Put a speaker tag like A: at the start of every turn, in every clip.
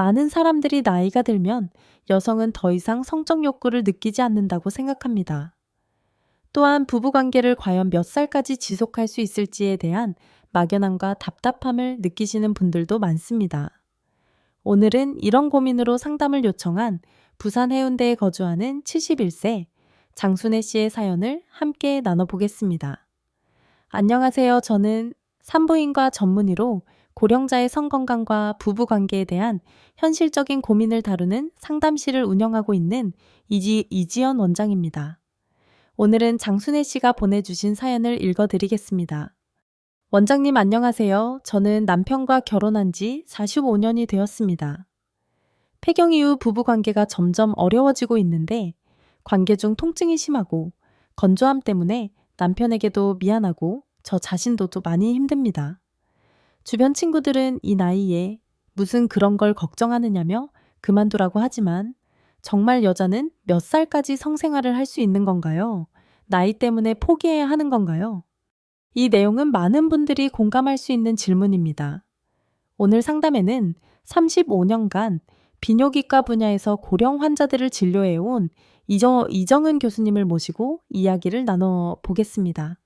A: 많은 사람들이 나이가 들면 여성은 더 이상 성적 욕구를 느끼지 않는다고 생각합니다. 또한 부부관계를 과연 몇 살까지 지속할 수 있을지에 대한 막연함과 답답함을 느끼시는 분들도 많습니다. 오늘은 이런 고민으로 상담을 요청한 부산 해운대에 거주하는 71세 장순애 씨의 사연을 함께 나눠보겠습니다. 안녕하세요. 저는 산부인과 전문의로 고령자의 성건강과 부부관계에 대한 현실적인 고민을 다루는 상담실을 운영하고 있는 이지연 원장입니다. 오늘은 장순애 씨가 보내주신 사연을 읽어드리겠습니다. 원장님 안녕하세요. 저는 남편과 결혼한 지 45년이 되었습니다. 폐경 이후 부부관계가 점점 어려워지고 있는데 관계 중 통증이 심하고 건조함 때문에 남편에게도 미안하고 저 자신도 많이 힘듭니다. 주변 친구들은 이 나이에 무슨 그런 걸 걱정하느냐며 그만두라고 하지만 정말 여자는 몇 살까지 성생활을 할 수 있는 건가요? 나이 때문에 포기해야 하는 건가요? 이 내용은 많은 분들이 공감할 수 있는 질문입니다. 오늘 상담에는 35년간 비뇨기과 분야에서 고령 환자들을 진료해온 이정은 교수님을 모시고 이야기를 나눠보겠습니다.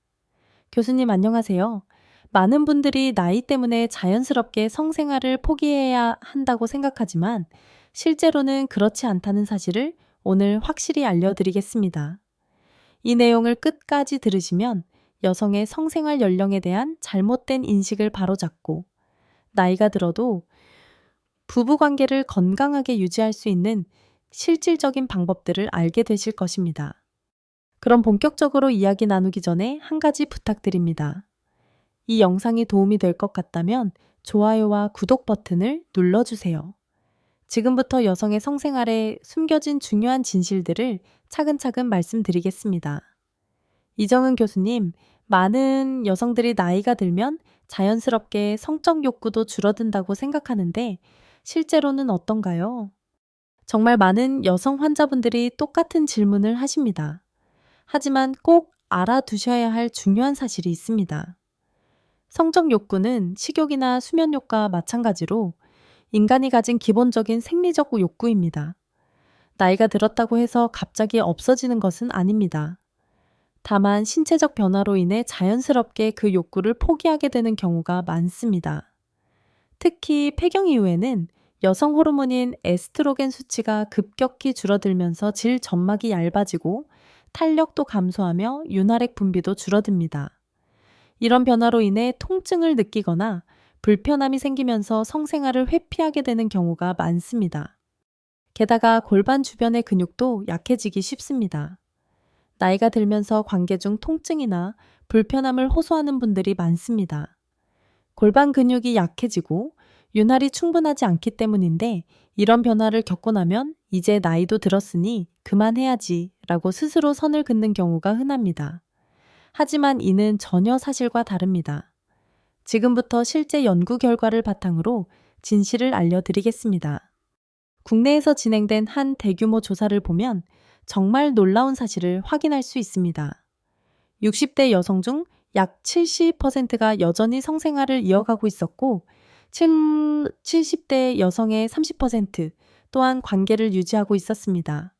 A: 교수님 안녕하세요. 많은 분들이 나이 때문에 자연스럽게 성생활을 포기해야 한다고 생각하지만 실제로는 그렇지 않다는 사실을 오늘 확실히 알려드리겠습니다. 이 내용을 끝까지 들으시면 여성의 성생활 연령에 대한 잘못된 인식을 바로잡고 나이가 들어도 부부관계를 건강하게 유지할 수 있는 실질적인 방법들을 알게 되실 것입니다. 그럼 본격적으로 이야기 나누기 전에 한 가지 부탁드립니다. 이 영상이 도움이 될 것 같다면 좋아요와 구독 버튼을 눌러주세요. 지금부터 여성의 성생활에 숨겨진 중요한 진실들을 차근차근 말씀드리겠습니다. 이정은 교수님, 많은 여성들이 나이가 들면 자연스럽게 성적 욕구도 줄어든다고 생각하는데 실제로는 어떤가요? 정말 많은 여성 환자분들이 똑같은 질문을 하십니다. 하지만 꼭 알아두셔야 할 중요한 사실이 있습니다. 성적 욕구는 식욕이나 수면욕과 마찬가지로 인간이 가진 기본적인 생리적 욕구입니다. 나이가 들었다고 해서 갑자기 없어지는 것은 아닙니다. 다만 신체적 변화로 인해 자연스럽게 그 욕구를 포기하게 되는 경우가 많습니다. 특히 폐경 이후에는 여성 호르몬인 에스트로겐 수치가 급격히 줄어들면서 질 점막이 얇아지고 탄력도 감소하며 윤활액 분비도 줄어듭니다. 이런 변화로 인해 통증을 느끼거나 불편함이 생기면서 성생활을 회피하게 되는 경우가 많습니다. 게다가 골반 주변의 근육도 약해지기 쉽습니다. 나이가 들면서 관계 중 통증이나 불편함을 호소하는 분들이 많습니다. 골반 근육이 약해지고 윤활이 충분하지 않기 때문인데 이런 변화를 겪고 나면 이제 나이도 들었으니 그만해야지 라고 스스로 선을 긋는 경우가 흔합니다. 하지만 이는 전혀 사실과 다릅니다. 지금부터 실제 연구 결과를 바탕으로 진실을 알려드리겠습니다. 국내에서 진행된 한 대규모 조사를 보면 정말 놀라운 사실을 확인할 수 있습니다. 60대 여성 중 약 70%가 여전히 성생활을 이어가고 있었고 70대 여성의 30% 또한 관계를 유지하고 있었습니다.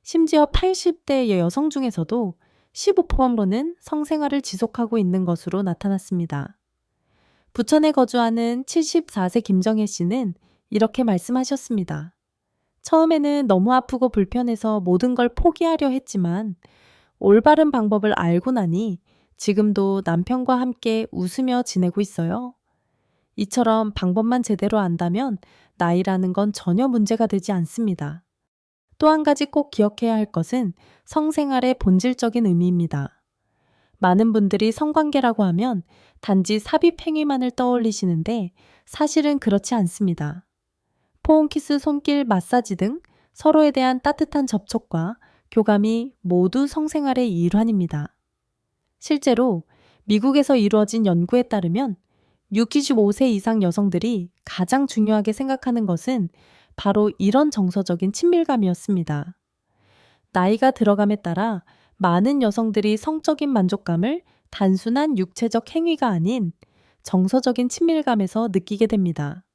A: 심지어 80대 여성 중에서도 15%는 성생활을 지속하고 있는 것으로 나타났습니다. 부천에 거주하는 74세 김정혜 씨는 이렇게 말씀하셨습니다. 처음에는 너무 아프고 불편해서 모든 걸 포기하려 했지만 올바른 방법을 알고 나니 지금도 남편과 함께 웃으며 지내고 있어요. 이처럼 방법만 제대로 안다면 나이라는 건 전혀 문제가 되지 않습니다. 또 한 가지 꼭 기억해야 할 것은 성생활의 본질적인 의미입니다. 많은 분들이 성관계라고 하면 단지 삽입 행위만을 떠올리시는데 사실은 그렇지 않습니다. 포옹, 키스, 손길, 마사지 등 서로에 대한 따뜻한 접촉과 교감이 모두 성생활의 일환입니다. 실제로 미국에서 이루어진 연구에 따르면 65세 이상 여성들이 가장 중요하게 생각하는 것은 바로 이런 정서적인 친밀감이었습니다. 나이가 들어감에 따라 많은 여성들이 성적인 만족감을 단순한 육체적 행위가 아닌 정서적인 친밀감에서 느끼게 됩니다.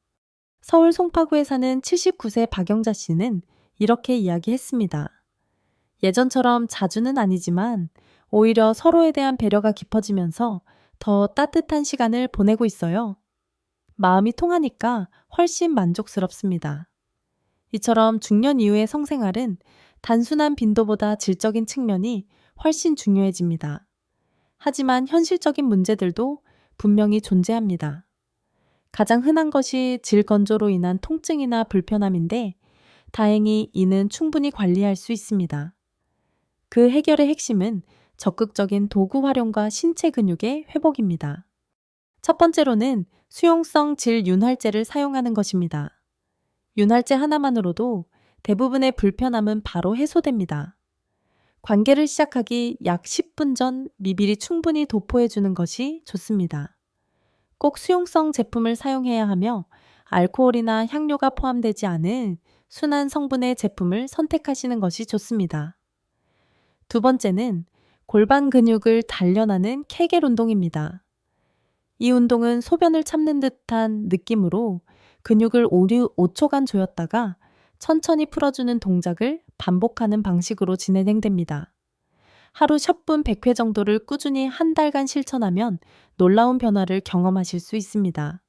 A: 서울 송파구에 사는 79세 박영자 씨는 이렇게 이야기했습니다. 예전처럼 자주는 아니지만 오히려 서로에 대한 배려가 깊어지면서 더 따뜻한 시간을 보내고 있어요. 마음이 통하니까 훨씬 만족스럽습니다. 이처럼 중년 이후의 성생활은 단순한 빈도보다 질적인 측면이 훨씬 중요해집니다. 하지만 현실적인 문제들도 분명히 존재합니다. 가장 흔한 것이 질 건조로 인한 통증이나 불편함인데 다행히 이는 충분히 관리할 수 있습니다. 그 해결의 핵심은 적극적인 도구 활용과 신체 근육의 회복입니다. 첫 번째로는 수용성 질 윤활제를 사용하는 것입니다. 윤활제 하나만으로도 대부분의 불편함은 바로 해소됩니다. 관계를 시작하기 약 10분 전 미비리 충분히 도포해 주는 것이 좋습니다. 꼭 수용성 제품을 사용해야 하며 알코올이나 향료가 포함되지 않은 순한 성분의 제품을 선택하시는 것이 좋습니다. 두 번째는 골반 근육을 단련하는 케겔 운동입니다. 이 운동은 소변을 참는 듯한 느낌으로 근육을 5초간 조였다가 천천히 풀어주는 동작을 반복하는 방식으로 진행됩니다. 하루 10분 100회 정도를 꾸준히 한 달간 실천하면 놀라운 변화를 경험하실 수 있습니다.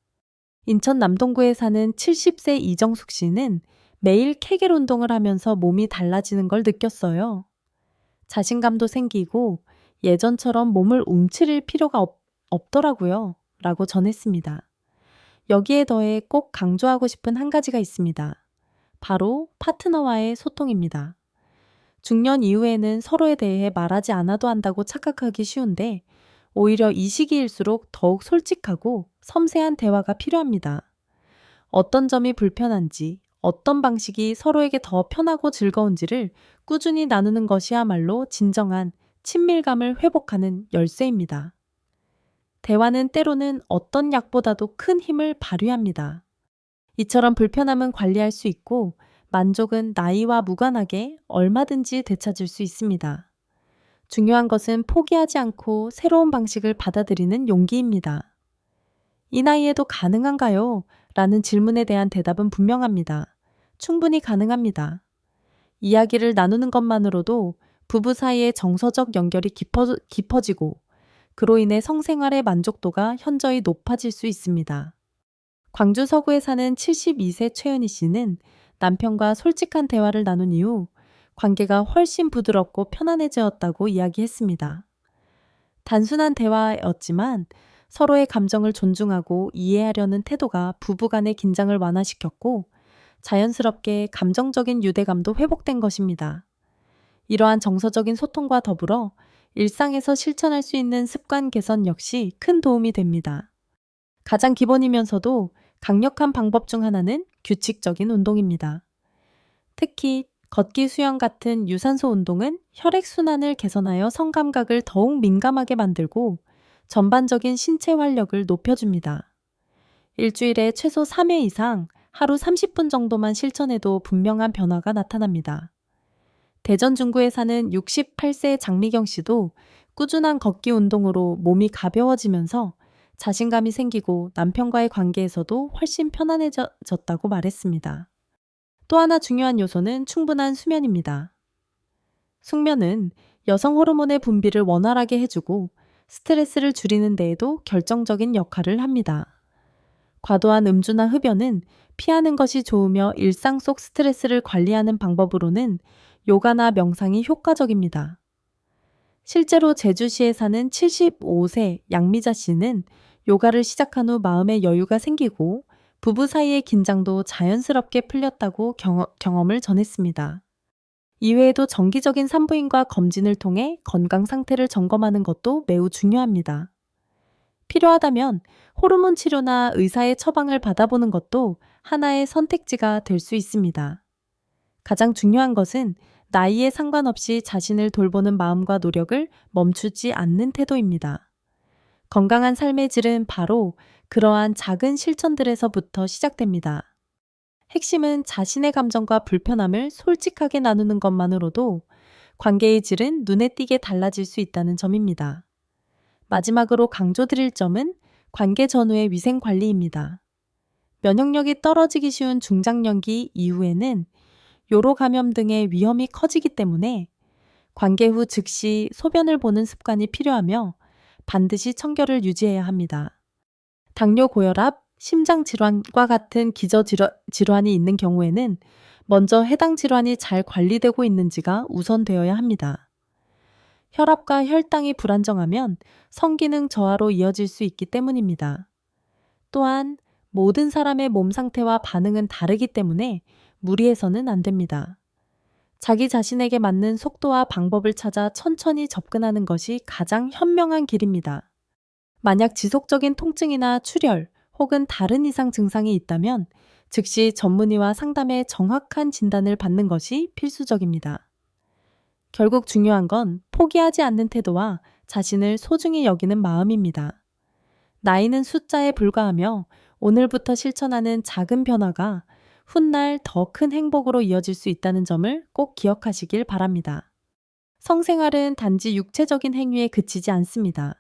A: 인천 남동구에 사는 70세 이정숙 씨는 매일 케겔 운동을 하면서 몸이 달라지는 걸 느꼈어요. 자신감도 생기고 예전처럼 몸을 움츠릴 필요가 없더라고요. 라고 전했습니다. 여기에 더해 꼭 강조하고 싶은 한 가지가 있습니다. 바로 파트너와의 소통입니다. 중년 이후에는 서로에 대해 말하지 않아도 한다고 착각하기 쉬운데 오히려 이 시기일수록 더욱 솔직하고 섬세한 대화가 필요합니다. 어떤 점이 불편한지, 어떤 방식이 서로에게 더 편하고 즐거운지를 꾸준히 나누는 것이야말로 진정한 친밀감을 회복하는 열쇠입니다. 대화는 때로는 어떤 약보다도 큰 힘을 발휘합니다. 이처럼 불편함은 관리할 수 있고 만족은 나이와 무관하게 얼마든지 되찾을 수 있습니다. 중요한 것은 포기하지 않고 새로운 방식을 받아들이는 용기입니다. 이 나이에도 가능한가요? 라는 질문에 대한 대답은 분명합니다. 충분히 가능합니다. 이야기를 나누는 것만으로도 부부 사이의 정서적 연결이 깊어지고 그로 인해 성생활의 만족도가 현저히 높아질 수 있습니다. 광주 서구에 사는 72세 최은희 씨는 남편과 솔직한 대화를 나눈 이후 관계가 훨씬 부드럽고 편안해졌다고 이야기했습니다. 단순한 대화였지만 서로의 감정을 존중하고 이해하려는 태도가 부부 간의 긴장을 완화시켰고 자연스럽게 감정적인 유대감도 회복된 것입니다. 이러한 정서적인 소통과 더불어 일상에서 실천할 수 있는 습관 개선 역시 큰 도움이 됩니다. 가장 기본이면서도 강력한 방법 중 하나는 규칙적인 운동입니다. 특히 걷기, 수영 같은 유산소 운동은 혈액순환을 개선하여 성감각을 더욱 민감하게 만들고 전반적인 신체 활력을 높여줍니다. 일주일에 최소 3회 이상 하루 30분 정도만 실천해도 분명한 변화가 나타납니다. 대전 중구에 사는 68세 장미경 씨도 꾸준한 걷기 운동으로 몸이 가벼워지면서 자신감이 생기고 남편과의 관계에서도 훨씬 편안해졌다고 말했습니다. 또 하나 중요한 요소는 충분한 수면입니다. 숙면은 여성 호르몬의 분비를 원활하게 해주고 스트레스를 줄이는 데에도 결정적인 역할을 합니다. 과도한 음주나 흡연은 피하는 것이 좋으며 일상 속 스트레스를 관리하는 방법으로는 요가나 명상이 효과적입니다. 실제로 제주시에 사는 75세 양미자 씨는 요가를 시작한 후 마음의 여유가 생기고 부부 사이의 긴장도 자연스럽게 풀렸다고 경험을 전했습니다. 이외에도 정기적인 산부인과 검진을 통해 건강 상태를 점검하는 것도 매우 중요합니다. 필요하다면 호르몬 치료나 의사의 처방을 받아보는 것도 하나의 선택지가 될 수 있습니다. 가장 중요한 것은 나이에 상관없이 자신을 돌보는 마음과 노력을 멈추지 않는 태도입니다. 건강한 삶의 질은 바로 그러한 작은 실천들에서부터 시작됩니다. 핵심은 자신의 감정과 불편함을 솔직하게 나누는 것만으로도 관계의 질은 눈에 띄게 달라질 수 있다는 점입니다. 마지막으로 강조드릴 점은 관계 전후의 위생 관리입니다. 면역력이 떨어지기 쉬운 중장년기 이후에는 요로 감염 등의 위험이 커지기 때문에 관계 후 즉시 소변을 보는 습관이 필요하며 반드시 청결을 유지해야 합니다. 당뇨, 고혈압, 심장 질환과 같은 질환이 있는 경우에는 먼저 해당 질환이 잘 관리되고 있는지가 우선되어야 합니다. 혈압과 혈당이 불안정하면 성기능 저하로 이어질 수 있기 때문입니다. 또한 모든 사람의 몸 상태와 반응은 다르기 때문에 무리해서는 안 됩니다. 자기 자신에게 맞는 속도와 방법을 찾아 천천히 접근하는 것이 가장 현명한 길입니다. 만약 지속적인 통증이나 출혈 혹은 다른 이상 증상이 있다면 즉시 전문의와 상담해 정확한 진단을 받는 것이 필수적입니다. 결국 중요한 건 포기하지 않는 태도와 자신을 소중히 여기는 마음입니다. 나이는 숫자에 불과하며 오늘부터 실천하는 작은 변화가 훗날 더 큰 행복으로 이어질 수 있다는 점을 꼭 기억하시길 바랍니다. 성생활은 단지 육체적인 행위에 그치지 않습니다.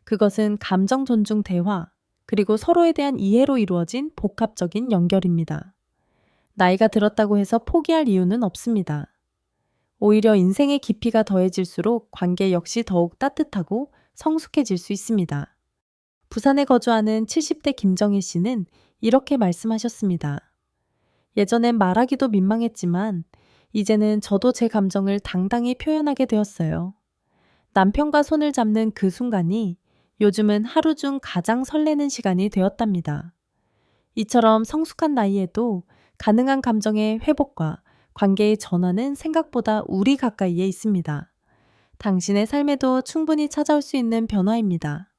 A: 그것은 감정 존중 대화, 그리고 서로에 대한 이해로 이루어진 복합적인 연결입니다. 나이가 들었다고 해서 포기할 이유는 없습니다. 오히려 인생의 깊이가 더해질수록 관계 역시 더욱 따뜻하고 성숙해질 수 있습니다. 부산에 거주하는 70대 김정희 씨는 이렇게 말씀하셨습니다. 예전엔 말하기도 민망했지만 이제는 저도 제 감정을 당당히 표현하게 되었어요. 남편과 손을 잡는 그 순간이 요즘은 하루 중 가장 설레는 시간이 되었답니다. 이처럼 성숙한 나이에도 가능한 감정의 회복과 관계의 전환은 생각보다 우리 가까이에 있습니다. 당신의 삶에도 충분히 찾아올 수 있는 변화입니다.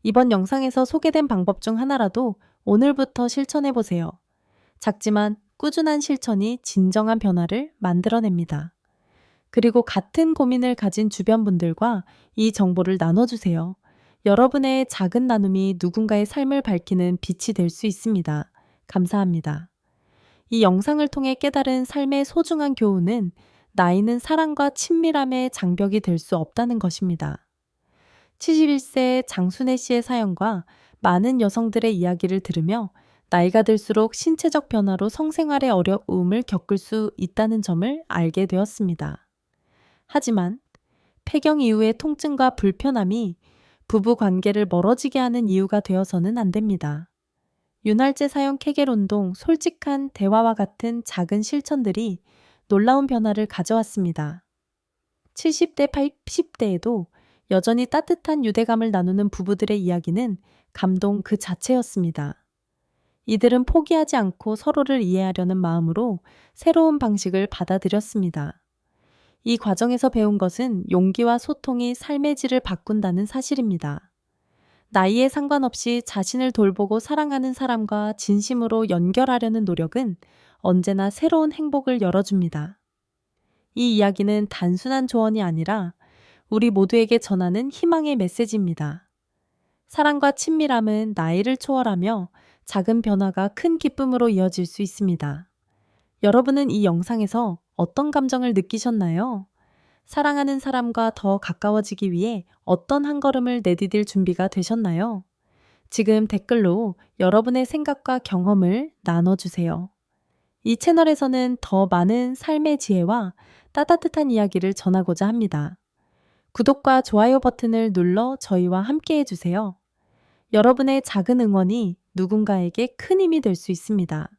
A: 이번 영상에서 소개된 방법 중 하나라도 오늘부터 실천해 보세요. 작지만 꾸준한 실천이 진정한 변화를 만들어냅니다. 그리고 같은 고민을 가진 주변 분들과 이 정보를 나눠주세요. 여러분의 작은 나눔이 누군가의 삶을 밝히는 빛이 될 수 있습니다. 감사합니다. 이 영상을 통해 깨달은 삶의 소중한 교훈은 나이는 사랑과 친밀함의 장벽이 될 수 없다는 것입니다. 71세 장순애 씨의 사연과 많은 여성들의 이야기를 들으며 나이가 들수록 신체적 변화로 성생활의 어려움을 겪을 수 있다는 점을 알게 되었습니다. 하지만 폐경 이후의 통증과 불편함이 부부 관계를 멀어지게 하는 이유가 되어서는 안 됩니다. 윤활제 사용 케겔 운동, 솔직한 대화와 같은 작은 실천들이 놀라운 변화를 가져왔습니다. 70대, 80대에도 여전히 따뜻한 유대감을 나누는 부부들의 이야기는 감동 그 자체였습니다. 이들은 포기하지 않고 서로를 이해하려는 마음으로 새로운 방식을 받아들였습니다. 이 과정에서 배운 것은 용기와 소통이 삶의 질을 바꾼다는 사실입니다. 나이에 상관없이 자신을 돌보고 사랑하는 사람과 진심으로 연결하려는 노력은 언제나 새로운 행복을 열어줍니다. 이 이야기는 단순한 조언이 아니라 우리 모두에게 전하는 희망의 메시지입니다. 사랑과 친밀함은 나이를 초월하며 작은 변화가 큰 기쁨으로 이어질 수 있습니다. 여러분은 이 영상에서 어떤 감정을 느끼셨나요? 사랑하는 사람과 더 가까워지기 위해 어떤 한 걸음을 내디딜 준비가 되셨나요? 지금 댓글로 여러분의 생각과 경험을 나눠주세요. 이 채널에서는 더 많은 삶의 지혜와 따뜻한 이야기를 전하고자 합니다. 구독과 좋아요 버튼을 눌러 저희와 함께 해주세요. 여러분의 작은 응원이 누군가에게 큰 힘이 될 수 있습니다.